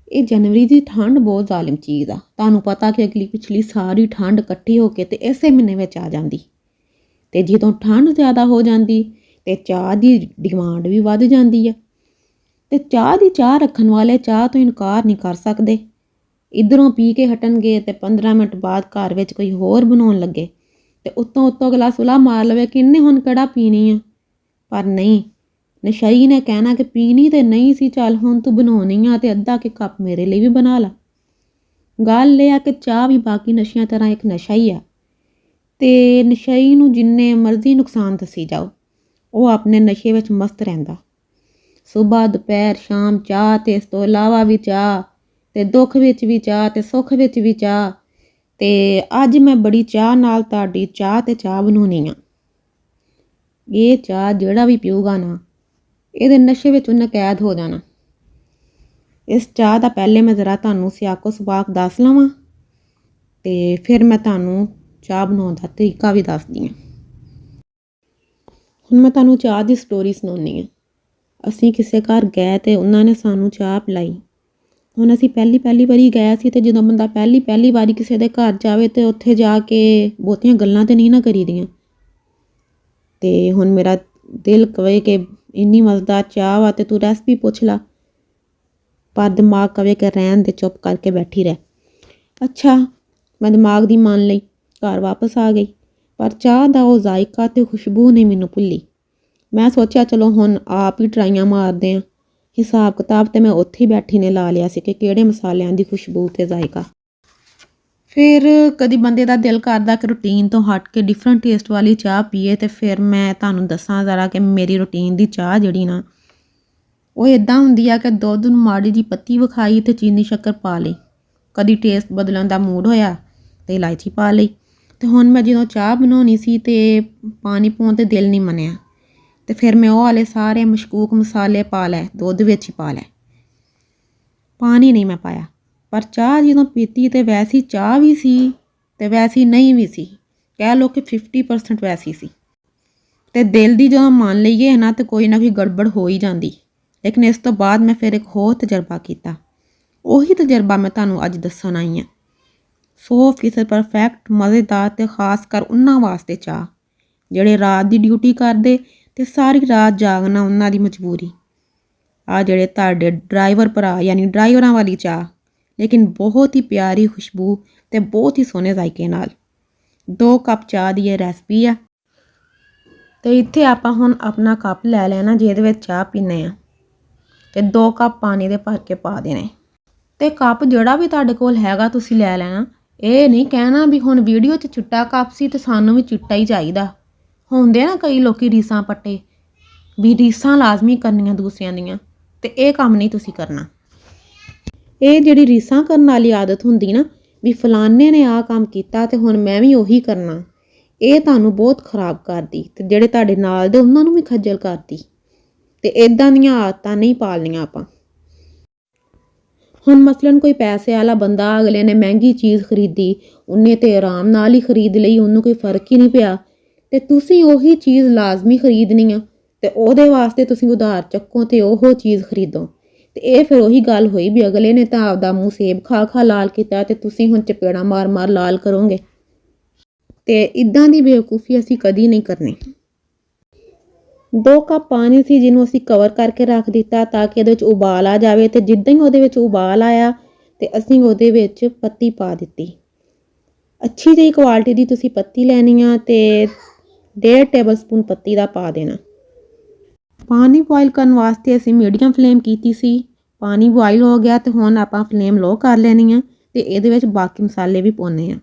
ਇਹ ਜਨਵਰੀ ਦੀ ਠੰਡ ਬਹੁਤ ਜ਼ਾਲਿਮ ਚੀਜ਼ ਆ। ਤੁਹਾਨੂੰ ਪਤਾ ਕਿ ਅਗਲੀ ਪਿਛਲੀ ਸਾਰੀ ਠੰਡ ਇਕੱਠੀ ਹੋ ਕੇ ਤੇ ਇਸੇ ਮਹੀਨੇ ਵਿੱਚ ਆ ਜਾਂਦੀ। ਤੇ ਜਦੋਂ ਠੰਡ ਜ਼ਿਆਦਾ ਹੋ ਜਾਂਦੀ ਤੇ ਚਾਹ ਦੀ ਡਿਮਾਂਡ ਵੀ ਵੱਧ ਜਾਂਦੀ ਆ। ਤੇ ਚਾਹ ਦੀ ਚਾਹ ਰੱਖਣ ਵਾਲੇ ਚਾਹ ਤੋਂ ਇਨਕਾਰ ਨਹੀਂ ਕਰ ਸਕਦੇ। ਇੱਧਰੋਂ ਪੀ ਕੇ ਹਟਣਗੇ ਤੇ 15 ਮਿੰਟ ਬਾਅਦ ਘਰ ਵਿੱਚ ਕੋਈ ਹੋਰ ਬਣਾਉਣ ਲੱਗੇ ਤੇ ਉੱਤੋਂ ਅਗਲਾ ਸੁਲਾ ਮਾਰ ਲਵੇ ਕਿ ਇਹਨੇ ਹੁਣ ਕਿਹੜਾ ਪੀਣੀ ਆ। ਪਰ ਨਹੀਂ, ਨਸ਼ਈ ਨੇ ਕਹਿਣਾ ਕਿ ਪੀਣੀ ਤੇ ਨਹੀਂ ਸੀ, ਚੱਲ ਹੁਣ ਤੂੰ ਬਣਾਉਣੀ ਆ ਤੇ ਅੱਧਾ ਕਿ ਕੱਪ ਮੇਰੇ ਲਈ ਵੀ ਬਣਾ ਲਾ। ਗੱਲ ਇਹ ਆ ਕਿ ਚਾਹ ਵੀ ਬਾਕੀ ਨਸ਼ਿਆਂ ਤਰ੍ਹਾਂ ਇੱਕ ਨਸ਼ਾ ਹੀ ਆ। ਤੇ ਨਸ਼ਈ ਨੂੰ ਜਿੰਨੇ ਮਰਜ਼ੀ ਨੁਕਸਾਨ ਦੱਸੀ ਜਾਓ, ਉਹ ਆਪਣੇ ਨਸ਼ੇ ਵਿੱਚ ਮਸਤ ਰਹਿੰਦਾ। ਸੁਬਾਹ ਦੁਪਹਿਰ ਸ਼ਾਮ ਚਾਹ ਤੇ ਇਸ ਤੋਂ ਇਲਾਵਾ ਵੀ ਚਾਹ, ਤੇ ਦੁੱਖ ਵਿੱਚ ਵੀ ਚਾਹ ਤੇ ਸੁੱਖ ਵਿੱਚ ਵੀ ਚਾਹ। ਤੇ ਅੱਜ ਮੈਂ ਬੜੀ ਚਾਹ ਨਾਲ ਤੁਹਾਡੀ ਚਾਹ ਤੇ ਚਾਹ ਬਣਾਉਣੀ ਆ। ਇਹ ਚਾਹ ਜਿਹੜਾ ਵੀ ਪੀਊਗਾ ਨਾ, ਇਹਦੇ ਨਸ਼ੇ ਵਿੱਚ ਉਹਨੇ ਕੈਦ ਹੋ ਜਾਣਾ। ਇਸ ਚਾਹ ਦਾ ਪਹਿਲੇ ਮੈਂ ਜ਼ਰਾ ਤੁਹਾਨੂੰ ਸਿਆਕੋ ਸਬਾਕ ਦੱਸ ਲਵਾਂ ਤੇ ਫਿਰ ਮੈਂ ਤੁਹਾਨੂੰ ਚਾਹ ਬਣਾਉਣ ਦਾ ਤਰੀਕਾ ਵੀ ਦੱਸਦੀ ਹਾਂ। ਹੁਣ ਮੈਂ ਤੁਹਾਨੂੰ ਚਾਹ ਦੀ ਸਟੋਰੀ ਸੁਣਾਉਣੀ ਆ। ਅਸੀਂ ਕਿਸੇ ਘਰ ਗਏ ਤੇ ਉਹਨਾਂ ਨੇ ਸਾਨੂੰ ਚਾਹ ਪਿਲਾਈ। ਹੁਣ ਅਸੀਂ ਪਹਿਲੀ ਵਾਰੀ ਗਏ ਸੀ ਤੇ ਜਦੋਂ ਬੰਦਾ ਪਹਿਲੀ ਵਾਰੀ ਕਿਸੇ ਦੇ ਘਰ ਜਾਵੇ ਤੇ ਉੱਥੇ ਜਾ ਕੇ ਬਹੁਤੀਆਂ ਗੱਲਾਂ ਤੇ ਨਹੀਂ ਨਾ ਕਰੀਦੀਆਂ। ਤੇ ਹੁਣ ਮੇਰਾ ਦਿਲ ਕਵੇ ਕਿ ਇੰਨੀ ਮਜ਼ੇਦਾਰ ਚਾਹ ਵਾ ਤੇ ਤੂੰ ਰੈਸਪੀ ਪੁੱਛ ਲਾ, ਪਰ ਦਿਮਾਗ ਕਵੇ ਕਿ ਰਹਿਣ ਦੇ, ਚੁੱਪ ਕਰਕੇ ਬੈਠੀ ਰਹਿ। ਅੱਛਾ, ਮੈਂ ਦਿਮਾਗ ਦੀ ਮੰਨ ਲਈ, ਘਰ ਵਾਪਸ ਆ ਗਈ। ਪਰ ਚਾਹ ਦਾ ਉਹ ਜ਼ਾਇਕਾ ਤੇ ਖੁਸ਼ਬੂ ਨਹੀਂ ਮੈਨੂੰ ਭੁੱਲੀ। ਮੈਂ ਸੋਚਿਆ ਚਲੋ ਹੁਣ ਆਪ ਹੀ ਟਰਾਈਆਂ ਮਾਰਦੇ ਹਾਂ। ਹਿਸਾਬ ਕਿਤਾਬ ਤੇ ਮੈਂ ਉੱਥੇ ਹੀ ਬੈਠੀ ਨੇ ਲਾ ਲਿਆ ਸੀ ਕਿ ਕਿਹੜੇ ਮਸਾਲਿਆਂ ਦੀ ਖੁਸ਼ਬੂ ਤੇ ਜ਼ਾਇਕਾ। ਫਿਰ ਕਦੀ ਬੰਦੇ ਦਾ ਦਿਲ ਕਰਦਾ ਕਿ ਰੂਟੀਨ ਤੋਂ ਹਟ ਕੇ ਡਿਫਰੈਂਟ ਟੇਸਟ ਵਾਲੀ ਚਾਹ ਪੀਏ। ਤੇ ਫਿਰ ਮੈਂ ਤੁਹਾਨੂੰ ਦੱਸਾਂ ਜ਼ਰਾ ਕਿ ਮੇਰੀ ਰੂਟੀਨ ਦੀ ਚਾਹ ਜਿਹੜੀ ਨਾ, ਉਹ ਇੱਦਾਂ ਹੁੰਦੀ ਆ ਕਿ ਦੁੱਧ ਨੂੰ ਮਾੜੀ ਜਿਹੀ ਪੱਤੀ ਵਿਖਾਈ ਤੇ ਚੀਨੀ ਸ਼ੱਕਰ ਪਾ ਲਈ। ਕਦੀ ਟੇਸਟ ਬਦਲਣ ਦਾ ਮੂਡ ਹੋਇਆ ਤੇ ਇਲਾਇਚੀ ਪਾ ਲਈ। ਤੇ ਹੁਣ ਮੈਂ ਜਦੋਂ ਚਾਹ ਬਣਾਉਣੀ ਸੀ ਤੇ ਪਾਣੀ ਪਾਉਣ ਤੇ ਦਿਲ ਨਹੀਂ ਮੰਨਿਆ ਤੇ ਫਿਰ ਮੈਂ ਉਹ ਵਾਲੇ ਸਾਰੇ ਮਸ਼ਕੂਕ ਮਸਾਲੇ ਪਾ ਲਏ, ਦੁੱਧ ਵਿੱਚ ਹੀ ਪਾ ਲਏ। ਪਾਣੀ ਨਹੀਂ ਮੈਂ ਪਾਇਆ। ਪਰ ਚਾਹ ਜਦੋਂ ਪੀਤੀ ਤੇ ਵੈਸੀ ਚਾਹ ਵੀ ਸੀ ਤੇ ਵੈਸੀ ਨਹੀਂ ਵੀ ਸੀ। ਕਹਿ ਲਓ ਕਿ 50% ਵੈਸੀ ਸੀ। ਤੇ ਦਿਲ ਦੀ ਜਦੋਂ ਮੰਨ ਲਈਏ ਨਾ ਤੇ ਕੋਈ ਨਾ ਕੋਈ ਗੜਬੜ ਹੋ ਹੀ ਜਾਂਦੀ। ਲੇਕਿਨ ਇਸ ਤੋਂ ਬਾਅਦ ਮੈਂ ਫਿਰ ਇੱਕ ਹੋਰ ਤਜਰਬਾ ਕੀਤਾ। ਉਹੀ ਤਜਰਬਾ ਮੈਂ ਤੁਹਾਨੂੰ ਅੱਜ ਦੱਸਣ ਆਈ ਹਾਂ। 100% ਪਰਫੈਕਟ, ਮਜ਼ੇਦਾਰ ਤੇ ਖਾਸ ਕਰ ਉਹਨਾਂ ਵਾਸਤੇ ਚਾਹ ਜਿਹੜੇ ਰਾਤ ਦੀ ਡਿਊਟੀ ਕਰਦੇ ਤੇ ਸਾਰੀ ਰਾਤ ਜਾਗਣਾ ਉਹਨਾਂ ਦੀ ਮਜਬੂਰੀ। ਆ ਜਿਹੜੇ ਤੁਹਾਡੇ ਡਰਾਈਵਰ ਭਰਾ ਯਾਨੀ ਡਰਾਈਵਰਾਂ ਵਾਲੀ ਚਾਹ, ਲੇਕਿਨ ਬਹੁਤ ਹੀ ਪਿਆਰੀ ਖੁਸ਼ਬੂ ਤੇ ਬਹੁਤ ਹੀ ਸੋਹਣੇ ਜ਼ਾਇਕੇ ਨਾਲ। 2 ਕੱਪ ਚਾਹ ਦੀ ਇਹ ਰੈਸਪੀ ਆ। ਤੇ ਇੱਥੇ ਆਪਾਂ ਹੁਣ ਆਪਣਾ ਕੱਪ ਲੈ ਲੈਣਾ ਜਿਹਦੇ ਵਿੱਚ ਚਾਹ ਪੀਂਦੇ ਆ ਤੇ 2 ਕੱਪ ਪਾਣੀ ਦੇ ਭਰ ਕੇ ਪਾ ਦੇਣੇ। ਤੇ ਕੱਪ ਜਿਹੜਾ ਵੀ ਤੁਹਾਡੇ ਕੋਲ ਹੈਗਾ ਤੁਸੀਂ ਲੈ ਲੈਣਾ। ਇਹ ਨਹੀਂ ਕਹਿਣਾ ਵੀ ਹੁਣ ਵੀਡੀਓ 'ਚ ਚਿੱਟਾ ਕੱਪ ਸੀ ਤੇ ਸਾਨੂੰ ਵੀ ਚਿੱਟਾ ਹੀ ਚਾਹੀਦਾ। ਹੁੰਦੇ ਨਾ ਕਈ ਲੋਕੀ ਰੀਸਾਂ ਪੱਟੇ ਵੀ ਰੀਸਾਂ ਲਾਜ਼ਮੀ ਕਰਨੀਆਂ ਦੂਸਰਿਆਂ ਦੀਆਂ, ਤੇ ਇਹ ਕੰਮ ਨਹੀਂ ਤੁਸੀਂ ਕਰਨਾ। ਇਹ ਜਿਹੜੀ ਰੀਸਾਂ ਕਰਨ ਵਾਲੀ ਆਦਤ ਹੁੰਦੀ ਨਾ ਵੀ ਫਲਾਣੇ ਨੇ ਆਹ ਕੰਮ ਕੀਤਾ ਤੇ ਹੁਣ ਮੈਂ ਵੀ ਉਹੀ ਕਰਨਾ, ਇਹ ਤੁਹਾਨੂੰ ਬਹੁਤ ਖਰਾਬ ਕਰਦੀ ਤੇ ਜਿਹੜੇ ਤੁਹਾਡੇ ਨਾਲ ਦੇ ਉਹਨਾਂ ਨੂੰ ਵੀ ਖੱਜਲ ਕਰਦੀ। ਤੇ ਇਦਾਂ ਦੀਆਂ ਆਦਤਾਂ ਨਹੀਂ ਪਾਲਣੀਆਂ ਆਪਾਂ। ਹੁਣ ਮਸਲਨ ਕੋਈ ਪੈਸੇ ਵਾਲਾ ਬੰਦਾ, ਅਗਲੇ ਨੇ ਮਹਿੰਗੀ ਚੀਜ਼ ਖਰੀਦੀ, ਉਹਨੇ ਤੇ ਆਰਾਮ ਨਾਲ ਹੀ ਖਰੀਦ ਲਈ, ਉਹਨੂੰ ਕੋਈ ਫਰਕ ਹੀ ਨਹੀਂ ਪਿਆ। ਤੇ ਤੁਸੀਂ ਉਹੀ ਚੀਜ਼ ਲਾਜ਼ਮੀ ਖਰੀਦਣੀ ਆ ਤੇ ਉਹਦੇ ਵਾਸਤੇ ਤੁਸੀਂ ਉਧਾਰ ਚੱਕੋ ਤੇ ਉਹ ਚੀਜ਼ ਖਰੀਦੋ। ਤੇ ਇਹ ਫਿਰ ਉਹੀ ਗੱਲ ਹੋਈ ਵੀ ਅਗਲੇ ਨੇ ਤਾਂ ਆਪਦਾ ਮੂੰਹ ਸੇਬ ਖਾ ਲਾਲ ਕੀਤਾ ਤੇ ਤੁਸੀਂ ਹੁਣ ਚਪੇੜਾ ਮਾਰ ਲਾਲ ਕਰੋਗੇ। ਤੇ ਇਦਾਂ ਦੀ ਬੇਵਕੂਫੀ ਅਸੀਂ ਕਦੀ ਨਹੀਂ ਕਰਨੀ। 2 ਕੱਪ ਪਾਣੀ ਸੀ ਜਿਹਨੂੰ ਅਸੀਂ ਕਵਰ ਕਰਕੇ ਰੱਖ ਦਿੱਤਾ ਤਾਂ ਕਿ ਇਹਦੇ ਵਿੱਚ ਉਬਾਲ ਆ ਜਾਵੇ। ਤੇ ਜਿੱਦਾਂ ਹੀ ਉਹਦੇ ਵਿੱਚ ਉਬਾਲ ਆਇਆ ਤੇ ਅਸੀਂ ਉਹਦੇ ਵਿੱਚ ਪੱਤੀ ਪਾ ਦਿੱਤੀ। ਅੱਛੀ ਜਿਹੀ ਕੁਆਲਿਟੀ ਦੀ ਤੁਸੀਂ ਪੱਤੀ ਲੈਣੀ ਆ ਤੇ 1.5 ਟੇਬਲ ਸਪੂਨ ਪੱਤੀ ਦਾ ਪਾ ਦੇਣਾ। ਪਾਣੀ ਬੋਇਲ ਕਰਨ ਵਾਸਤੇ ਅਸੀਂ ਮੀਡੀਅਮ ਫਲੇਮ ਕੀਤੀ ਸੀ। ਪਾਣੀ ਬੋਇਲ ਹੋ ਗਿਆ ਤੇ ਹੁਣ ਆਪਾਂ ਫਲੇਮ ਲੋ ਕਰ ਲੈਣੀ ਆ ਤੇ ਇਹਦੇ ਵਿੱਚ ਬਾਕੀ ਮਸਾਲੇ ਵੀ ਪਾਉਣੇ ਆ।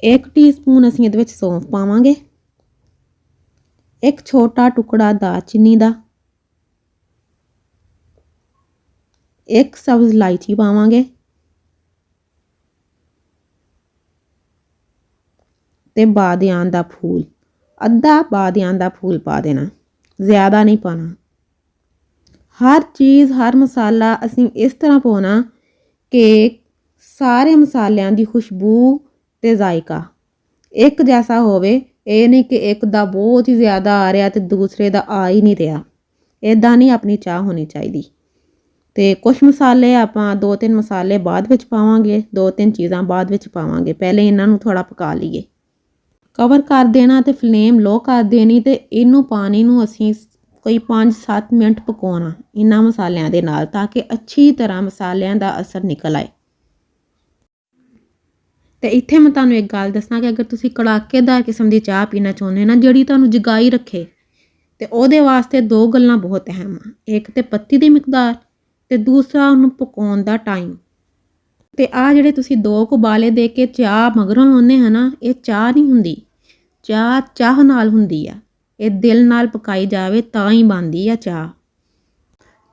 1 ਟੀਸਪੂਨ ਅਸੀਂ ਇਹਦੇ ਵਿੱਚ ਸੌਂਫ ਪਾਵਾਂਗੇ। 1 ਛੋਟਾ ਟੁਕੜਾ ਦਾਲਚੀਨੀ ਦਾ। 1 ਸਬਜ਼ ਇਲਾਇਚੀ ਪਾਵਾਂਗੇ ਤੇ ਬਾਦਿਆਂ ਦਾ ਫੂਲ, ਅੱਧਾ ਬਾਦਿਆਂ ਦਾ ਫੂਲ ਪਾ ਦੇਣਾ, ਜ਼ਿਆਦਾ ਨਹੀਂ ਪਾਣਾ। ਹਰ ਚੀਜ਼, ਹਰ ਮਸਾਲਾ ਅਸੀਂ ਇਸ ਤਰ੍ਹਾਂ ਪਾਉਣਾ ਕਿ ਸਾਰੇ ਮਸਾਲਿਆਂ ਦੀ ਖੁਸ਼ਬੂ ਤੇ ਜ਼ਾਇਕਾ ਇੱਕ ਜੈਸਾ ਹੋਵੇ। ਇਹ ਨਹੀਂ ਕਿ ਇੱਕ ਦਾ ਬਹੁਤ ਹੀ ਜ਼ਿਆਦਾ ਆ ਰਿਹਾ ਤੇ ਦੂਸਰੇ ਦਾ ਆ ਹੀ ਨਹੀਂ ਰਿਹਾ। ਇੱਦਾਂ ਨਹੀਂ ਆਪਣੀ ਚਾਹ ਹੋਣੀ ਚਾਹੀਦੀ। ਤੇ ਕੁਝ ਮਸਾਲੇ ਆਪਾਂ 2-3 ਮਸਾਲੇ ਬਾਅਦ ਵਿੱਚ ਪਾਵਾਂਗੇ, 2-3 ਚੀਜ਼ਾਂ ਬਾਅਦ ਵਿੱਚ ਪਾਵਾਂਗੇ। ਪਹਿਲੇ ਇਹਨਾਂ ਨੂੰ ਥੋੜਾ ਪਕਾ ਲਈਏ। ਕਵਰ ਕਰ ਦੇਣਾ ਤੇ ਫਲੇਮ ਲੋ ਕਰ ਦੇਣੀ ਤੇ ਇਹਨੂੰ ਪਾਣੀ ਨੂੰ ਅਸੀਂ ਕੋਈ 5-7 ਮਿੰਟ ਪਕਾਉਣਾ ਇਹਨਾਂ ਮਸਾਲਿਆਂ ਦੇ ਨਾਲ, ਤਾਂ ਕਿ ਅੱਛੀ ਤਰ੍ਹਾਂ ਮਸਾਲਿਆਂ ਦਾ ਅਸਰ ਨਿਕਲ ਆਏ। ਤੇ ਇੱਥੇ ਮੈਂ ਤੁਹਾਨੂੰ ਇੱਕ ਗੱਲ ਦੱਸਾਂ ਕਿ ਅਗਰ ਤੁਸੀਂ ਕੜਾਕੇਦਾਰ ਕਿਸਮ ਦੀ ਚਾਹ ਪੀਣਾ ਚਾਹੁੰਦੇ ਨਾ, ਜਿਹੜੀ ਤੁਹਾਨੂੰ ਜਗਾਈ ਰੱਖੇ, ਤੇ ਉਹਦੇ ਵਾਸਤੇ 2 ਗੱਲਾਂ ਬਹੁਤ ਅਹਿਮ ਆ। ਇੱਕ ਤੇ ਪੱਤੀ ਦੀ ਮਿਕਦਾਰ ਤੇ ਦੂਸਰਾ ਉਹਨੂੰ ਪਕਾਉਣ ਦਾ ਟਾਈਮ। ਤੇ ਆ ਜਿਹੜੇ ਤੁਸੀਂ 2 ਉਬਾਲੇ ਦੇ ਕੇ ਚਾਹ ਮਗਰੋਂ ਲਾਉਂਦੇ ਹਨ ਨਾ, ਇਹ ਚਾਹ ਨਹੀਂ ਹੁੰਦੀ। ਚਾਹ ਚਾਹ ਨਾਲ ਹੁੰਦੀ ਆ। ਇਹ ਦਿਲ ਨਾਲ ਪਕਾਈ ਜਾਵੇ ਤਾਂ ਹੀ ਬਣਦੀ ਆ ਚਾਹ।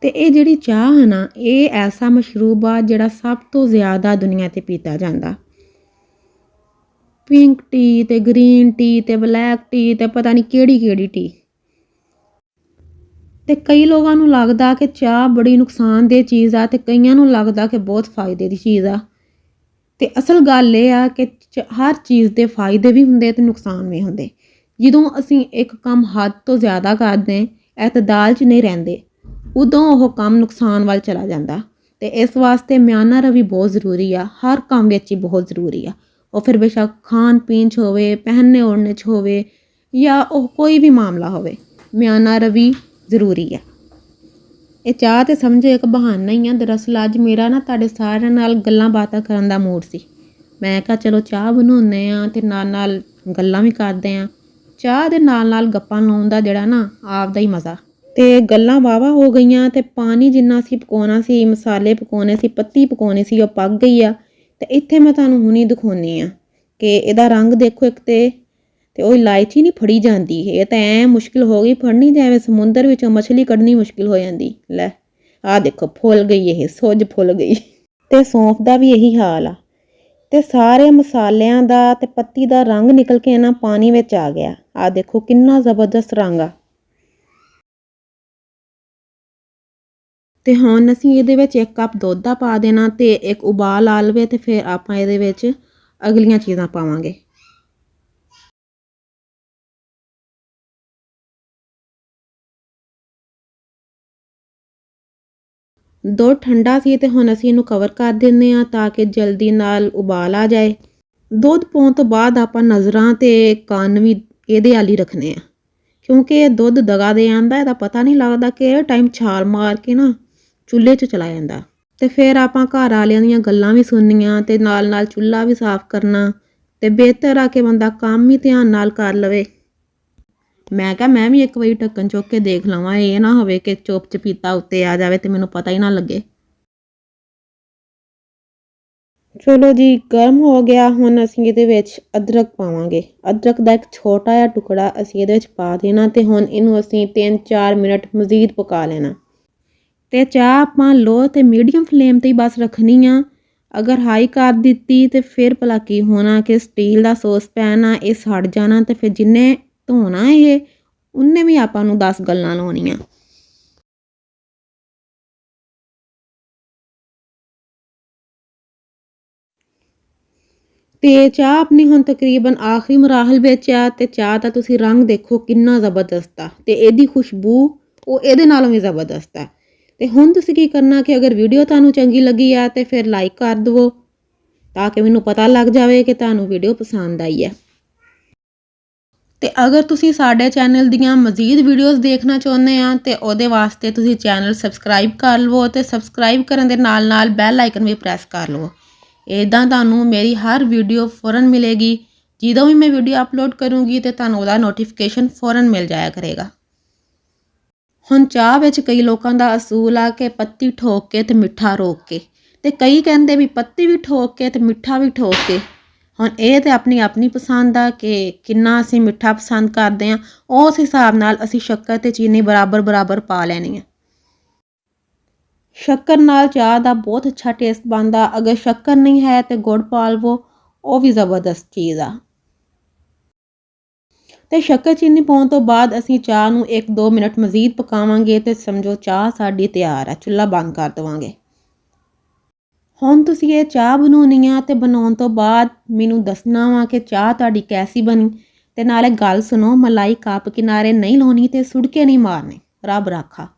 ਤੇ ਇਹ ਜਿਹੜੀ ਚਾਹ ਹੈ ਨਾ, ਇਹ ਐਸਾ ਮਸ਼ਰੂਬ ਆ ਜਿਹੜਾ ਸਭ ਤੋਂ ਜ਼ਿਆਦਾ ਦੁਨੀਆ ਤੇ ਪੀਤਾ ਜਾਂਦਾ। ਪਿੰਕ ਟੀ ਤੇ ਗ੍ਰੀਨ ਟੀ ਤੇ ਬਲੈਕ ਟੀ ਤੇ ਪਤਾ ਨਹੀਂ ਕਿਹੜੀ ਟੀ। ਤੇ ਕਈ ਲੋਕਾਂ ਨੂੰ ਲੱਗਦਾ ਕਿ ਚਾਹ ਬੜੀ ਨੁਕਸਾਨਦੇਹ ਚੀਜ਼ ਆ ਤੇ ਕਈਆਂ ਨੂੰ ਲੱਗਦਾ ਕਿ ਬਹੁਤ ਫਾਇਦੇ ਦੀ ਚੀਜ਼ ਆ। ਤੇ ਅਸਲ ਗੱਲ ਇਹ ਆ ਕਿ ਹਰ ਚੀਜ਼ ਦੇ ਫਾਇਦੇ ਵੀ ਹੁੰਦੇ ਤੇ ਨੁਕਸਾਨ ਵੀ ਹੁੰਦੇ। ਜਦੋਂ ਅਸੀਂ ਇੱਕ ਕੰਮ ਹੱਦ ਤੋਂ ਜ਼ਿਆਦਾ ਕਰਦੇ, ਇਤਦਾਲ 'ਚ ਨਹੀਂ ਰਹਿੰਦੇ, ਉਦੋਂ ਉਹ ਕੰਮ ਨੁਕਸਾਨ ਵੱਲ ਚਲਾ ਜਾਂਦਾ। ਤੇ ਇਸ ਵਾਸਤੇ ਮਿਆਨਾ ਰਵੀ ਬਹੁਤ ਜ਼ਰੂਰੀ ਆ। ਹਰ ਕੰਮ ਵਿੱਚ ਹੀ ਬਹੁਤ ਜ਼ਰੂਰੀ ਆ। ਉਹ ਫਿਰ ਬੇਸ਼ੱਕ ਖਾਣ ਪੀਣ 'ਚ ਹੋਵੇ, ਪਹਿਨਣੇ ਓੜਨੇ 'ਚ ਹੋਵੇ, ਜਾਂ ਉਹ ਕੋਈ ਵੀ ਮਾਮਲਾ ਹੋਵੇ, ਮਿਆਨਾ ਰਵੀ ਜ਼ਰੂਰੀ ਆ। ਇਹ ਚਾਹ ਤੇ ਸਮਝੋ ਇੱਕ ਬਹਾਨਾ ਹੀ ਆ। ਦਰਅਸਲ ਅੱਜ ਮੇਰਾ ਨਾ ਤੁਹਾਡੇ ਸਾਰਿਆਂ ਨਾਲ ਗੱਲਾਂ ਬਾਤਾਂ ਕਰਨ ਦਾ ਮੂਡ ਸੀ। ਮੈਂ ਕਿਹਾ ਚਲੋ ਚਾਹ ਬਣਾਉਂਦੇ ਆ ਤੇ ਨਾਲ ਗੱਲਾਂ ਵੀ ਕਰਦੇ ਆ। ਚਾਹ ਦੇ ਨਾਲ ਗੱਪਾਂ ਲਾਉਣ ਦਾ ਜਿਹੜਾ ਨਾ ਆਪਦਾ ਹੀ ਮਜ਼ਾ। ਤੇ ਗੱਲਾਂ ਵਾਹਵਾ ਹੋ ਗਈਆਂ ਤੇ ਪਾਣੀ ਜਿੰਨਾ ਅਸੀਂ ਪਕਾਉਣਾ ਸੀ, ਮਸਾਲੇ ਪਕਾਉਣੇ ਸੀ, ਪੱਤੀ ਪਕਾਉਣੀ ਸੀ, ਉਹ ਪੱਕ ਗਈ ਆ। ਤੇ ਇੱਥੇ ਮੈਂ ਤੁਹਾਨੂੰ ਹੁਣੀ ਦਿਖਾਉਂਦੀ ਆ ਕਿ ਇਹਦਾ ਰੰਗ ਦੇਖੋ। ਇੱਕ ਤੇ ਉਹ ਇਲਾਇਚੀ ਨਹੀਂ ਫੜੀ ਜਾਂਦੀ। ਇਹ ਤਾਂ ਐਂ ਮੁਸ਼ਕਿਲ ਹੋ ਗਈ ਫੜਨੀ, ਜਿਵੇਂ ਸਮੁੰਦਰ ਵਿੱਚੋਂ ਮਛਲੀ ਕੱਢਣੀ ਮੁਸ਼ਕਿਲ ਹੋ ਜਾਂਦੀ। ਲੈ ਆਹ ਦੇਖੋ ਫੁੱਲ ਗਈ, ਇਹ ਸੁੱਜ ਫੁੱਲ ਗਈ। ਤੇ ਸੌਂਫ ਦਾ ਵੀ ਇਹੀ ਹਾਲ ਆ। ਤੇ ਸਾਰੇ ਮਸਾਲਿਆਂ ਦਾ ਤੇ ਪੱਤੀ ਦਾ ਰੰਗ ਨਿਕਲ ਕੇ ਨਾ ਪਾਣੀ ਵਿੱਚ ਆ ਗਿਆ। ਆਹ ਦੇਖੋ ਕਿੰਨਾ ਜ਼ਬਰਦਸਤ ਰੰਗ ਆ। ਤੇ ਹੁਣ ਅਸੀਂ ਇਹਦੇ ਵਿੱਚ 1 ਕੱਪ ਦੁੱਧ ਦਾ ਪਾ ਦੇਣਾ ਤੇ ਇੱਕ ਉਬਾਲ ਆ ਲਵੇ ਤੇ ਫਿਰ ਆਪਾਂ ਇਹਦੇ ਵਿੱਚ ਅਗਲੀਆਂ ਚੀਜ਼ਾਂ ਪਾਵਾਂਗੇ। ਦੁੱਧ ਠੰਡਾ ਸੀ ਤੇ ਹੁਣ ਅਸੀਂ ਇਹਨੂੰ ਕਵਰ ਕਰ ਦਿੰਦੇ ਆ ਤਾਂ ਕਿ ਜਲਦੀ ਨਾਲ ਉਬਾਲ ਆ ਜਾਏ। ਦੁੱਧ ਪਾਉਣ ਤੋਂ ਬਾਅਦ ਆਪਾਂ ਨਜ਼ਰਾਂ ਤੇ ਕੰਨ ਵੀ ਇਹਦੇ ਵਾਲੀ ਰੱਖਣੇ ਆ, ਕਿਉਂਕਿ ਇਹ ਦੁੱਧ ਦਗਾ ਦੇ ਆਂਦਾ। ਇਹਦਾ ਪਤਾ ਨਹੀਂ ਲੱਗਦਾ ਕਿ ਇਹ ਟਾਈਮ ਛਾਲ ਮਾਰ ਕੇ ਨਾ ਚੁੱਲ੍ਹੇ 'ਚ ਚਲਾ ਜਾਂਦਾ। ਤੇ ਫਿਰ ਆਪਾਂ ਘਰ ਵਾਲਿਆਂ ਦੀਆਂ ਗੱਲਾਂ ਵੀ ਸੁਣਨੀਆਂ ਤੇ ਨਾਲ ਚੁੱਲ੍ਹਾ ਵੀ ਸਾਫ਼ ਕਰਨਾ। ਤੇ ਬਿਹਤਰ ਆ ਕਿ ਬੰਦਾ ਕੰਮ ਹੀ ਧਿਆਨ ਨਾਲ ਕਰ ਲਵੇ। ਮੈਂ ਕਿਹਾ ਮੈਂ ਵੀ ਇੱਕ ਵਾਰੀ ਢੱਕਣ ਚੁੱਕ ਕੇ ਦੇਖ ਲਵਾਂ, ਇਹ ਨਾ ਹੋਵੇ ਕਿ ਚੁੱਪ ਚਪੀਤਾ ਉੱਤੇ ਆ ਜਾਵੇ ਤੇ ਮੈਨੂੰ ਪਤਾ ਹੀ ਨਾ ਲੱਗੇ। ਚਲੋ ਜੀ, ਗਰਮ ਹੋ ਗਿਆ। ਹੁਣ ਅਸੀਂ ਇਹਦੇ ਵਿੱਚ ਅਦਰਕ ਪਾਵਾਂਗੇ। ਅਦਰਕ ਦਾ ਇੱਕ ਛੋਟਾ ਜਿਹਾ ਟੁਕੜਾ ਅਸੀਂ ਇਹਦੇ ਵਿੱਚ ਪਾ ਦੇਣਾ ਤੇ ਹੁਣ ਇਹਨੂੰ ਅਸੀਂ 3-4 ਮਿੰਟ ਮਜ਼ੀਦ ਪਕਾ ਲੈਣਾ। ਤੇ ਚਾਹ ਆਪਾਂ ਲੋ ਤੇ ਮੀਡੀਅਮ ਫਲੇਮ ਤੇ ਹੀ ਬਸ ਰੱਖਣੀ ਆ। ਅਗਰ ਹਾਈ ਕਰ ਦਿੱਤੀ ਤੇ ਫਿਰ ਭਲਾ ਕੀ ਹੋਣਾ ਕਿ ਸਟੀਲ ਦਾ ਸੌਸਪੈਨ ਆ, ਇਹ ਸੜ ਜਾਣਾ ਤੇ ਫਿਰ ਜਿੰਨੇ ਧੋਣਾ ਇਹ ਉਹਨੇ ਵੀ ਆਪਾਂ ਨੂੰ 10 ਗੱਲਾਂ ਲਾਉਣੀਆਂ। ਤੇ ਚਾਹ ਆਪਣੀ ਹੁਣ ਤਕਰੀਬਨ ਆਖਰੀ ਮਰਾਹਲ ਵਿੱਚ ਆ। ਤੇ ਚਾਹ ਦਾ ਤੁਸੀਂ ਰੰਗ ਦੇਖੋ ਕਿੰਨਾ ਜ਼ਬਰਦਸਤ ਆ ਤੇ ਇਹਦੀ ਖੁਸ਼ਬੂ ਉਹ ਇਹਦੇ ਨਾਲੋਂ ਵੀ ਜ਼ਬਰਦਸਤ ਆ। ਤੇ ਹੁਣ ਤੁਸੀਂ ਕੀ ਕਰਨਾ ਕਿ ਅਗਰ ਵੀਡੀਓ ਤੁਹਾਨੂੰ ਚੰਗੀ ਲੱਗੀ ਆ ਤੇ ਫਿਰ ਲਾਈਕ ਕਰ ਦਿਵੋ ਤਾਂ ਕਿ ਮੈਨੂੰ ਪਤਾ ਲੱਗ ਜਾਵੇ ਕਿ ਤੁਹਾਨੂੰ ਵੀਡੀਓ ਪਸੰਦ ਆਈ ਹੈ। ਤੇ ਅਗਰ ਤੁਸੀਂ ਸਾਡੇ ਚੈਨਲ ਦੀਆਂ ਮਜ਼ੀਦ ਵੀਡੀਓਜ਼ ਦੇਖਣਾ ਚਾਹੁੰਦੇ ਆ ਤੇ ਉਹਦੇ ਵਾਸਤੇ ਤੁਸੀਂ ਚੈਨਲ ਸਬਸਕ੍ਰਾਈਬ ਕਰ ਲਵੋ ਤੇ ਸਬਸਕ੍ਰਾਈਬ ਕਰਨ ਦੇ ਨਾਲ ਬੈਲ ਆਈਕਨ ਵੀ ਪ੍ਰੈਸ ਕਰ ਲਵੋ। ਇੱਦਾਂ ਤੁਹਾਨੂੰ ਮੇਰੀ ਹਰ ਵੀਡੀਓ ਫੌਰਨ ਮਿਲੇਗੀ। ਜਦੋਂ ਵੀ ਮੈਂ ਵੀਡੀਓ ਅਪਲੋਡ ਕਰੂੰਗੀ ਤੇ ਤੁਹਾਨੂੰ ਉਹਦਾ ਨੋਟੀਫਿਕੇਸ਼ਨ ਫੌਰਨ ਮਿਲ ਜਾਇਆ ਕਰੇਗਾ। ਹੁਣ ਚਾਹ ਵਿੱਚ ਕਈ ਲੋਕਾਂ ਦਾ ਅਸੂਲ ਆ ਕਿ ਪੱਤੀ ਠੋਕ ਕੇ ਤੇ ਮਿੱਠਾ ਰੋਕ ਕੇ, ਤੇ ਕਈ ਕਹਿੰਦੇ ਵੀ ਪੱਤੀ ਵੀ ਠੋਕ ਕੇ ਤੇ ਮਿੱਠਾ ਵੀ ਠੋਕ ਕੇ। ਹੁਣ ਇਹ ਤੇ ਆਪਣੀ ਪਸੰਦ ਆ ਕਿ ਕਿੰਨਾ ਅਸੀਂ ਮਿੱਠਾ ਪਸੰਦ ਕਰਦੇ ਹਾਂ। ਉਸ ਹਿਸਾਬ ਨਾਲ ਅਸੀਂ ਸ਼ੱਕਰ ਤੇ ਚੀਨੀ ਬਰਾਬਰ ਪਾ ਲੈਣੀ ਹੈ। ਸ਼ੱਕਰ ਨਾਲ ਚਾਹ ਦਾ ਬਹੁਤ ਅੱਛਾ ਟੇਸਟ ਬਣਦਾ। ਅਗਰ ਸ਼ੱਕਰ ਨਹੀਂ ਹੈ ਤੇ ਗੁੜ ਪਾ ਲਵੋ, ਉਹ ਵੀ ਜ਼ਬਰਦਸਤ ਚੀਜ਼ ਆ। ਤੇ ਸ਼ੱਕਰ ਚੀਨੀ ਪਾਉਣ ਤੋਂ ਬਾਅਦ ਅਸੀਂ ਚਾਹ ਨੂੰ 1-2 ਮਿੰਟ ਮਜ਼ੀਦ ਪਕਾਵਾਂਗੇ ਤੇ ਸਮਝੋ ਚਾਹ ਸਾਡੀ ਤਿਆਰ ਹੈ। ਚੁੱਲ੍ਹਾ ਬੰਦ ਕਰ ਦੇਵਾਂਗੇ। ਹੁਣ ਤੁਸੀਂ ਇਹ ਚਾਹ ਬਣਾਉਣੀ ਆ ਤੇ ਬਣਾਉਣ ਤੋਂ ਬਾਅਦ ਮੈਨੂੰ ਦੱਸਣਾ ਵਾ ਕਿ ਚਾਹ ਤੁਹਾਡੀ ਕੈਸੀ ਬਣੀ। ਤੇ ਨਾਲੇ ਗੱਲ ਸੁਣੋ, ਮਲਾਈ ਕੱਪ ਕਿਨਾਰੇ ਨਹੀਂ ਲਾਉਣੀ ਤੇ ਸੁੱਟ ਕੇ ਨਹੀਂ ਮਾਰਨੇ। ਰੱਬ ਰਾਖਾ।